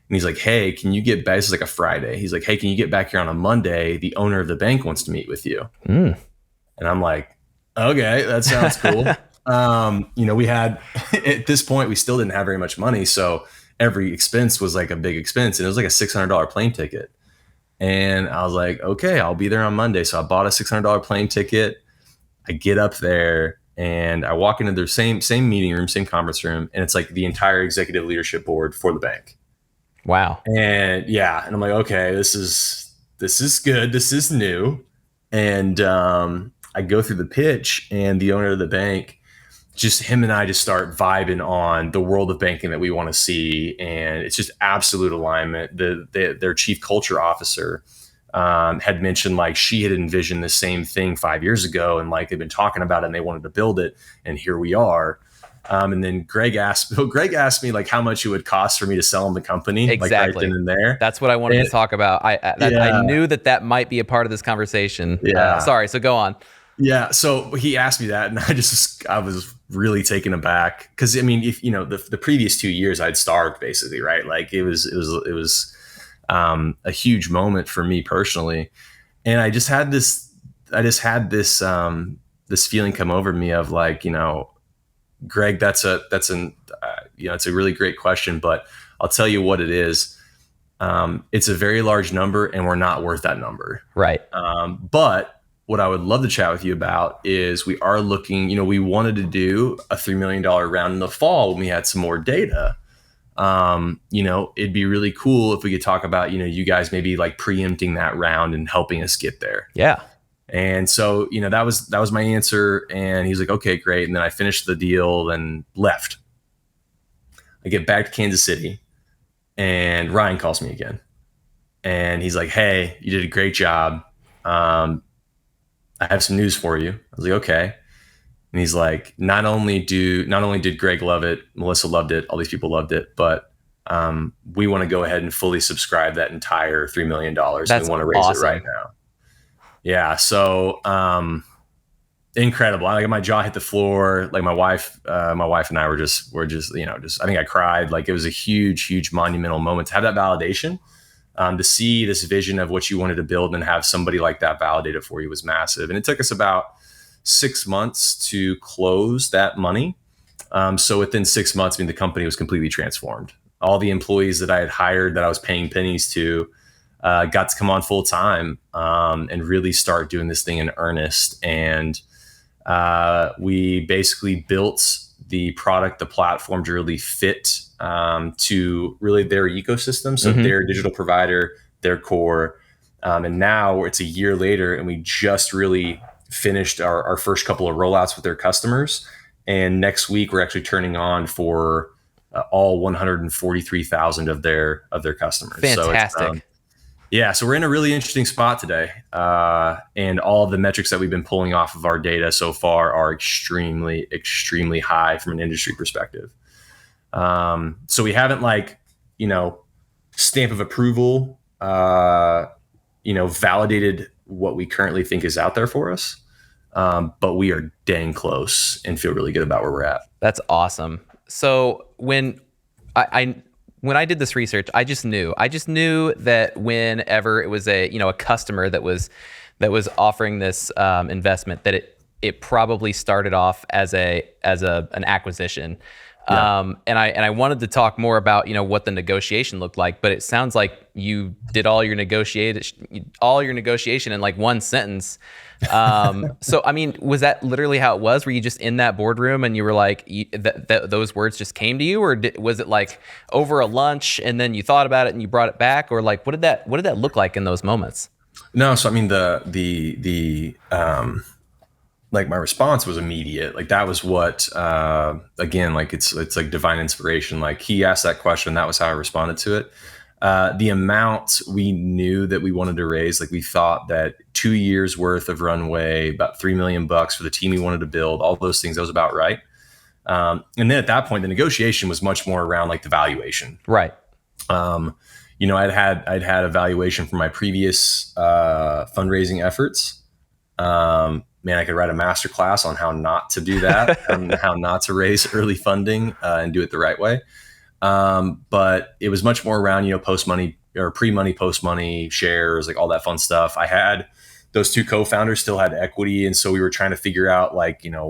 And he's like, hey, can you get back? This is like a Friday. He's like, hey, can you get back here on a Monday? The owner of the bank wants to meet with you. And I'm like, okay, that sounds cool. We had, at this point, we still didn't have very much money. So every expense was like a big expense. And it was like a $600 plane ticket. And I was like, okay, I'll be there on Monday. So I bought a $600 plane ticket. I get up there, and I walk into their same meeting room, same conference room. And it's like the entire executive leadership board for the bank. Wow. And yeah. And I'm like, okay, this is good. This is new. And I go through the pitch, and the owner of the bank, just him and I just start vibing on the world of banking that we want to see. And it's just absolute alignment. Their chief culture officer had mentioned like she had envisioned the same thing 5 years ago, and like they've been talking about it and they wanted to build it. And here we are. And then Greg asked me like how much it would cost for me to sell him the company. Exactly. Like right then and there. That's what I wanted to talk about. I knew that might be a part of this conversation. Yeah. Sorry. So go on. Yeah. So he asked me that, and I was really taken aback, because I mean, if the previous 2 years I'd starved basically, right? Like it was a huge moment for me personally. And I just had this this feeling come over me of like, Greg, it's a really great question, but I'll tell you what it is. It's a very large number and we're not worth that number. Right. But what I would love to chat with you about is we are looking, we wanted to do a $3 million round in the fall when we had some more data. It'd be really cool if we could talk about, you guys maybe like preempting that round and helping us get there. Yeah. And so, that was my answer. And he's like, okay, great. And then I finished the deal and left. I get back to Kansas City and Ryan calls me again. And he's like, hey, you did a great job. I have some news for you. I was like, okay. And he's like, not only did Greg love it, Melissa loved it, all these people loved it, but we want to go ahead and fully subscribe that entire $3 million. That's we want to raise awesome. it right now. Yeah. So incredible. I got my jaw hit the floor. Like my wife and I were just, I think I cried. Like it was a huge, huge monumental moment to have that validation. To see this vision of what you wanted to build and have somebody like that validate it for you was massive. And it took us about 6 months to close that money. So within 6 months, the company was completely transformed. All the employees that I had hired that I was paying pennies to got to come on full time and really start doing this thing in earnest. And we basically built the product, the platform to really fit to really their ecosystem. So their digital provider, their core. And now it's a year later and we just really finished our first couple of rollouts with their customers. And next week we're actually turning on for all 143,000 of their customers. Fantastic. So we're in a really interesting spot today. And all of the metrics that we've been pulling off of our data so far are extremely, extremely high from an industry perspective. So we haven't stamp of approval, validated what we currently think is out there for us. But we are dang close and feel really good about where we're at. That's awesome. So when I did this research, I just knew that whenever it was a customer that was offering this investment, that it probably started off as an acquisition. Yeah. And I wanted to talk more about what the negotiation looked like, but it sounds like you did all your negotiation in like one sentence. So was that literally how it was? Were you just in that boardroom and you were like those words just came to you, or was it like over a lunch and then you thought about it and you brought it back, or like what did that look like in those moments? No, so like my response was immediate. Like that was what, again, like it's like divine inspiration. Like he asked that question. That was how I responded to it. The amount we knew that we wanted to raise, like we thought that 2 years worth of runway, about $3 million for the team we wanted to build, all those things, that was about right. And then at that point, the negotiation was much more around like the valuation. Right. I'd had a valuation from my previous fundraising efforts. Man, I could write a master class on how not to do that and how not to raise early funding and do it the right way. But it was much more around, post-money or pre-money, post-money shares, like all that fun stuff. I had those two co-founders still had equity. And so we were trying to figure out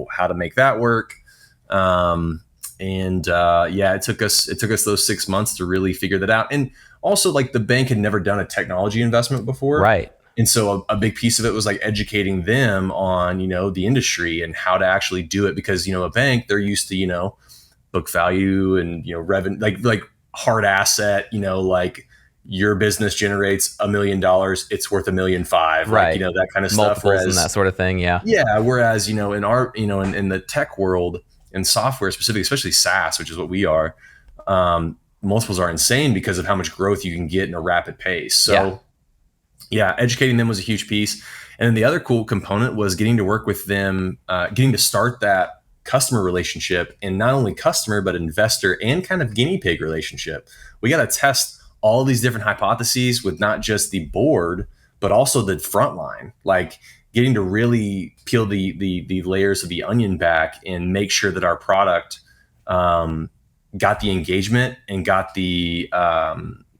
how to make that work. It took us those 6 months to really figure that out. And also like the bank had never done a technology investment before. Right. And so a big piece of it was like educating them on, the industry and how to actually do it, because, a bank, they're used to, book value and, revenue, like hard asset, like your business generates $1 million, it's worth $1.5 million, right? Like, that kind of stuff. Multiples and that sort of thing. Yeah. Yeah. Whereas, in our, in the tech world and software specifically, especially SaaS, which is what we are, multiples are insane because of how much growth you can get in a rapid pace. So yeah, educating them was a huge piece. And then the other cool component was getting to work with them, getting to start that customer relationship, and not only customer, but investor and kind of guinea pig relationship. We got to test all these different hypotheses with not just the board, but also the front line, like getting to really peel the layers of the onion back and make sure that our product got the engagement and got the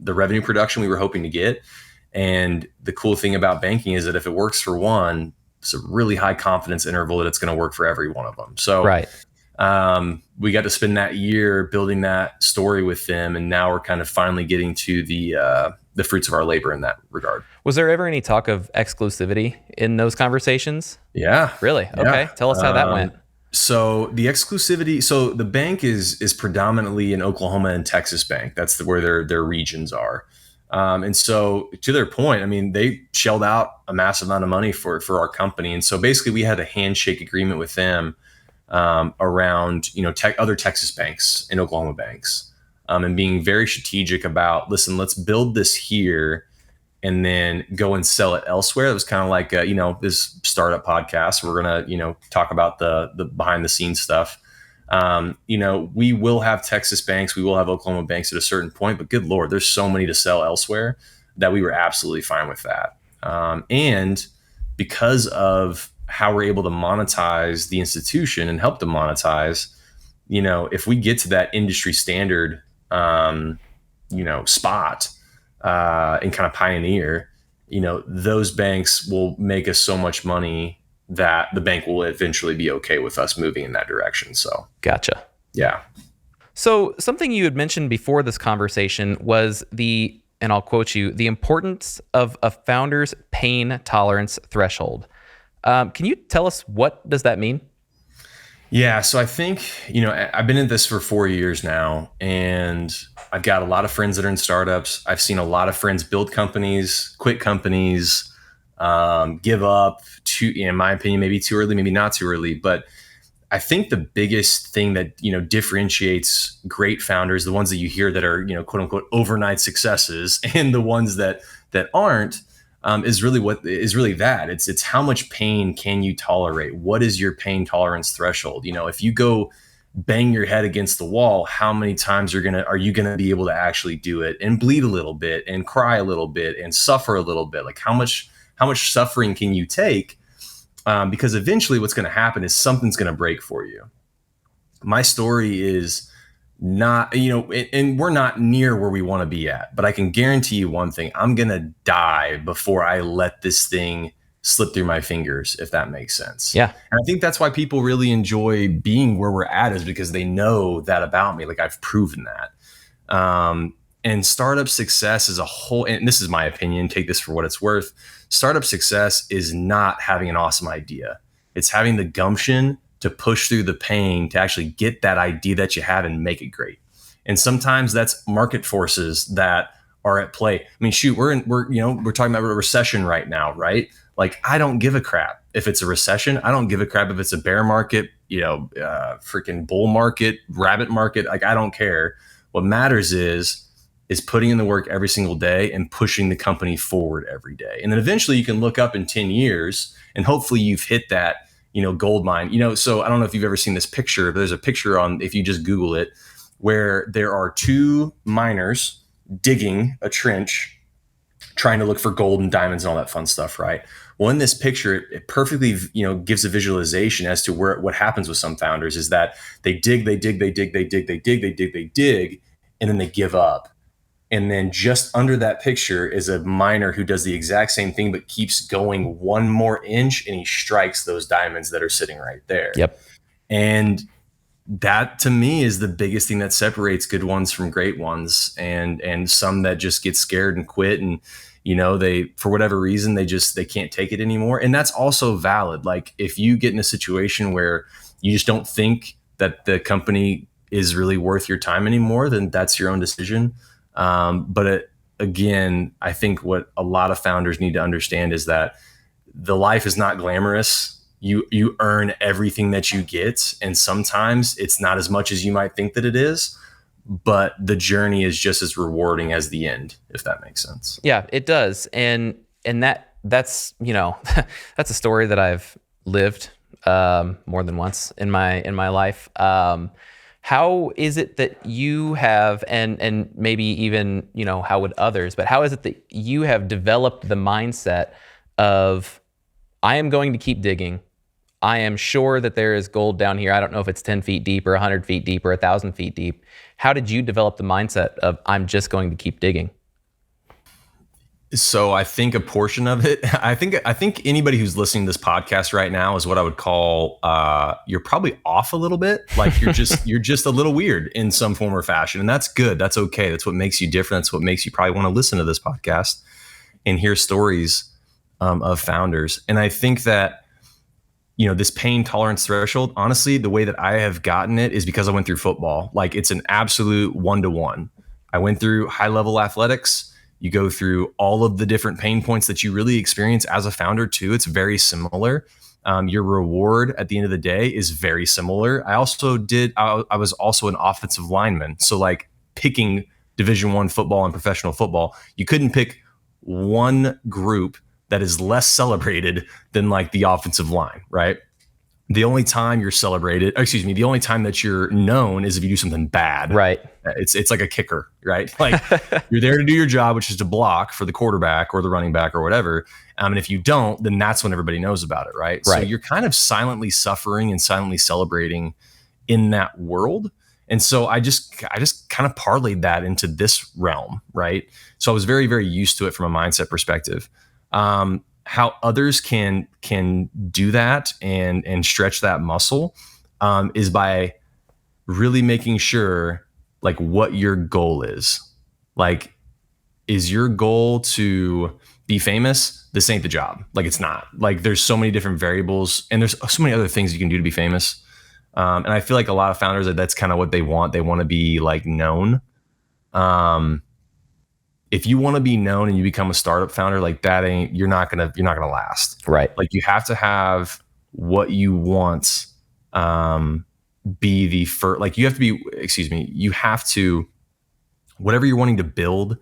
the revenue production we were hoping to get. And the cool thing about banking is that if it works for one, it's a really high confidence interval that it's going to work for every one of them. So Right. We got to spend that year building that story with them, and now we're kind of finally getting to the fruits of our labor in that regard. Was there ever any talk of exclusivity in those conversations? Yeah. Really? Okay. Tell us how that went. So the exclusivity, so the bank is predominantly an Oklahoma and Texas bank. That's where their regions are. And so to their point, I mean, they shelled out a massive amount of money for our company. And so basically we had a handshake agreement with them around, other Texas banks and Oklahoma banks, and being very strategic about, listen, let's build this here and then go and sell it elsewhere. It was kind of like, this startup podcast. We're going to, talk about the behind the scenes stuff. We will have Texas banks, we will have Oklahoma banks at a certain point, but good Lord, there's so many to sell elsewhere that we were absolutely fine with that. And because of how we're able to monetize the institution and help them monetize, if we get to that industry standard, spot, and kind of pioneer, those banks will make us so much money that the bank will eventually be okay with us moving in that direction. So, Gotcha. Yeah. So something you had mentioned before this conversation was and I'll quote you, the importance of a founder's pain tolerance threshold. Can you tell us, what does that mean? Yeah. So I think, I've been in this for 4 years now, and I've got a lot of friends that are in startups. I've seen a lot of friends build companies, quit companies, give up in my opinion, maybe too early, maybe not too early. But I think the biggest thing that, differentiates great founders, the ones that you hear that are, quote unquote, overnight successes, and the ones that aren't, is really that it's how much pain can you tolerate? What is your pain tolerance threshold? If you go bang your head against the wall, how many times are you gonna be able to actually do it and bleed a little bit and cry a little bit and suffer a little bit? Like how much suffering can you take? Because eventually what's going to happen is something's going to break for you. My story is not, and we're not near where we want to be at, but I can guarantee you one thing: I'm going to die before I let this thing slip through my fingers, if that makes sense. Yeah. And I think that's why people really enjoy being where we're at, is because they know that about me. Like, I've proven that. And startup success as a whole, and this is my opinion, take this for what it's worth. Startup success is not having an awesome idea. It's having the gumption to push through the pain to actually get that idea that you have and make it great. And sometimes that's market forces that are at play. I mean, shoot, we're talking about a recession right now, right? Like, I don't give a crap if it's a recession. I don't give a crap if it's a bear market, freaking bull market, rabbit market. Like, I don't care. What matters is putting in the work every single day and pushing the company forward every day. And then eventually you can look up in 10 years and hopefully you've hit that, gold mine. So I don't know if you've ever seen this picture, but there's a picture if you just Google it, where there are two miners digging a trench, trying to look for gold and diamonds and all that fun stuff, right? Well, in this picture, it perfectly, gives a visualization as to what happens with some founders is that they dig, and then they give up. And then just under that picture is a miner who does the exact same thing, but keeps going one more inch, and he strikes those diamonds that are sitting right there. Yep. And that, to me, is the biggest thing that separates good ones from great ones, and some that just get scared and quit, and they, for whatever reason, they can't take it anymore. And that's also valid. Like, if you get in a situation where you just don't think that the company is really worth your time anymore, then that's your own decision. Again, I think what a lot of founders need to understand is that the life is not glamorous. You earn everything that you get, and sometimes it's not as much as you might think that it is, but the journey is just as rewarding as the end, if that makes sense. Yeah, it does. And that's that's a story that I've lived more than once in my life. How is it that you have, and maybe even, how would others, but how is it that you have developed the mindset of, I am going to keep digging. I am sure that there is gold down here. I don't know if it's 10 feet deep or 100 feet deep or 1,000 feet deep. How did you develop the mindset of, I'm just going to keep digging? So I think a portion of it, I think anybody who's listening to this podcast right now is what I would call, you're probably off a little bit. Like you're just a little weird in some form or fashion. And that's good. That's okay. That's what makes you different. That's what makes you probably want to listen to this podcast and hear stories of founders. And I think that, this pain tolerance threshold, honestly, the way that I have gotten it is because I went through football. Like it's an absolute 1-to-1. I went through high level athletics. You go through all of the different pain points that you really experience as a founder too. It's very similar. Your reward at the end of the day is very similar. I was also an offensive lineman. So like picking Division I football and professional football, you couldn't pick one group that is less celebrated than like the offensive line, right? The only time you're celebrated, the only time that you're known is if you do something bad. Right. It's like a kicker, right? Like you're there to do your job, which is to block for the quarterback or the running back or whatever. And if you don't, then that's when everybody knows about it, right? So you're kind of silently suffering and silently celebrating in that world. And so I just kind of parlayed that into this realm, right? So I was very, very used to it from a mindset perspective. How others can do that and stretch that muscle is by really making sure like what your goal is. Like, is your goal to be famous? This ain't the job. Like it's not. Like there's so many different variables and there's so many other things you can do to be famous. And I feel like a lot of founders, that's kind of what they want. They want to be like known. If you want to be known and you become a startup founder, like you're not gonna last. Right. Like you have to have what you want be the first. Like you have to, whatever you're wanting to build,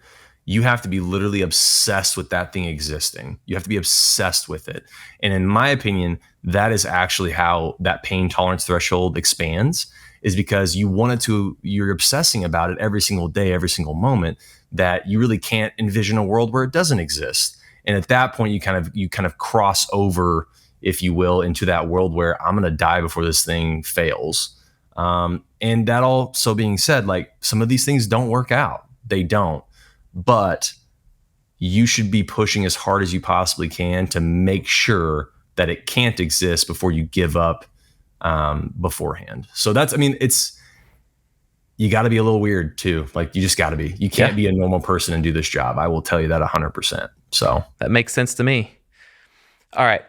you have to be literally obsessed with that thing existing. You have to be obsessed with it. And in my opinion, that is actually how that pain tolerance threshold expands, is because you're obsessing about it every single day, every single moment, that you really can't envision a world where it doesn't exist. And at that point, you kind of cross over, if you will, into that world where I'm going to die before this thing fails. And that also being said, like some of these things don't work out. They don't. But you should be pushing as hard as you possibly can to make sure that it can't exist before you give up beforehand. So you got to be a little weird too. Like you just got to be. You can't be a normal person and do this job. I will tell you that 100%. So that makes sense to me. All right.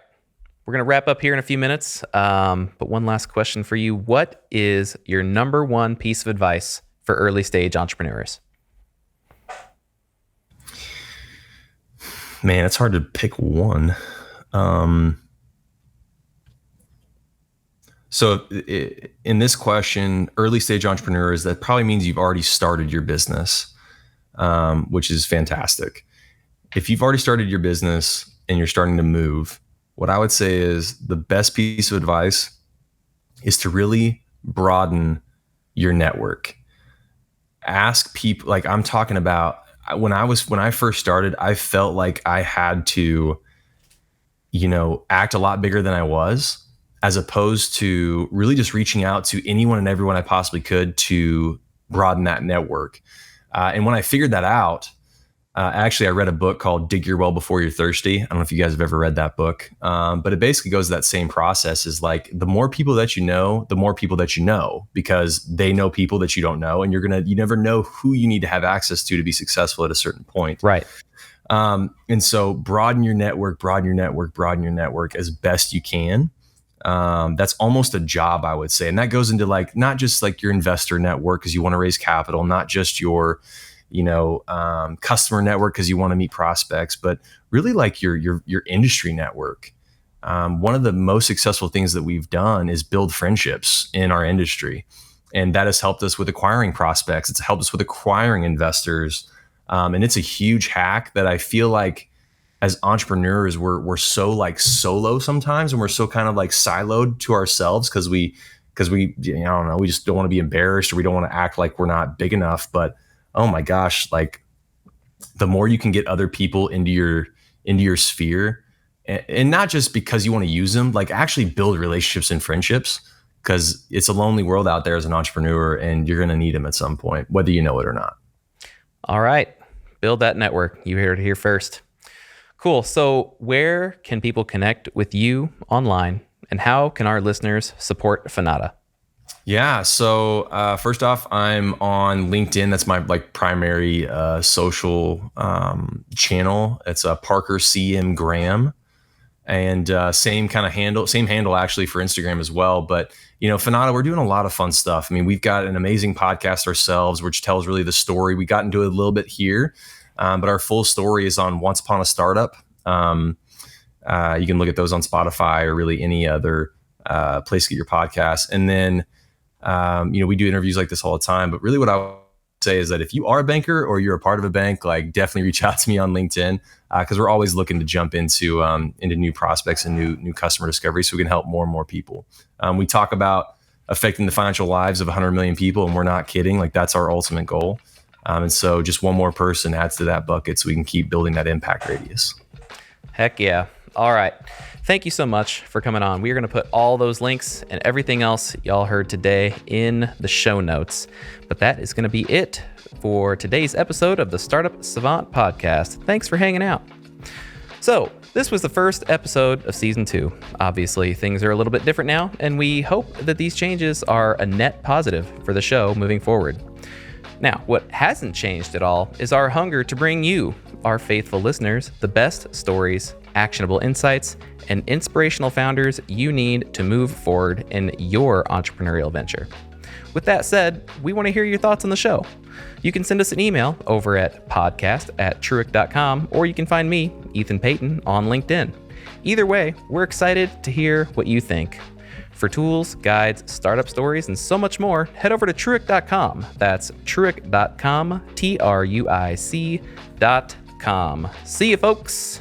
We're going to wrap up here in a few minutes. But one last question for you. What is your number one piece of advice for early stage entrepreneurs? Man, it's hard to pick one. So in this question, early stage entrepreneurs, that probably means you've already started your business, which is fantastic. If you've already started your business and you're starting to move, what I would say is the best piece of advice is to really broaden your network. Ask people, like I'm talking about, when I first started, I felt like I had to, act a lot bigger than I was, as opposed to really just reaching out to anyone and everyone I possibly could to broaden that network. And when I figured that out, actually, I read a book called Dig Your Well Before You're Thirsty. I don't know if you guys have ever read that book, but it basically goes to that same process, is like the more people that you know, the more people that you know, because they know people that you don't know, and you never know who you need to have access to be successful at a certain point. Right. And so broaden your network as best you can. That's almost a job, I would say. And that goes into like, not just like your investor network because you want to raise capital, not just your, customer network because you want to meet prospects, but really like your industry network. One of the most successful things that we've done is build friendships in our industry. And that has helped us with acquiring prospects. It's helped us with acquiring investors. And it's a huge hack that I feel like as entrepreneurs, we're so like solo sometimes, and we're so kind of like siloed to ourselves because we, I don't know, we just don't want to be embarrassed, or we don't want to act like we're not big enough. But oh my gosh, like the more you can get other people into your sphere, and not just because you want to use them, like actually build relationships and friendships, because it's a lonely world out there as an entrepreneur, and you're going to need them at some point, whether you know it or not. All right. Build that network. You heard it here first. Cool. So where can people connect with you online, and how can our listeners support Finotta? Yeah. So first off, I'm on LinkedIn. That's my primary social channel. It's Parker CM Graham, and same handle actually for Instagram as well. But Finotta, we're doing a lot of fun stuff. I mean, we've got an amazing podcast ourselves, which tells really the story. We got into it a little bit here, but our full story is on Once Upon a Startup. You can look at those on Spotify or really any other place to get your podcast. And then we do interviews like this all the time, but really what I would say is that if you are a banker or you're a part of a bank, definitely reach out to me on LinkedIn, because we're always looking to jump into new prospects and new customer discovery so we can help more and more people. We talk about affecting the financial lives of 100 million people, and we're not kidding. That's our ultimate goal. And so just one more person adds to that bucket so we can keep building that impact radius. Heck yeah. All right. Thank you so much for coming on. We are going to put all those links and everything else y'all heard today in the show notes. But that is going to be it for today's episode of the Startup Savant podcast. Thanks for hanging out. So this was the first episode of season 2. Obviously, things are a little bit different now, and we hope that these changes are a net positive for the show moving forward. Now, what hasn't changed at all is our hunger to bring you, our faithful listeners, the best stories, actionable insights, and inspirational founders you need to move forward in your entrepreneurial venture. With that said, we want to hear your thoughts on the show. You can send us an email over at podcast@truic.com, or you can find me, Ethan Payton, on LinkedIn. Either way, we're excited to hear what you think. For tools, guides, startup stories, and so much more, head over to truic.com. That's truic.com, TRUIC.com. See you, folks.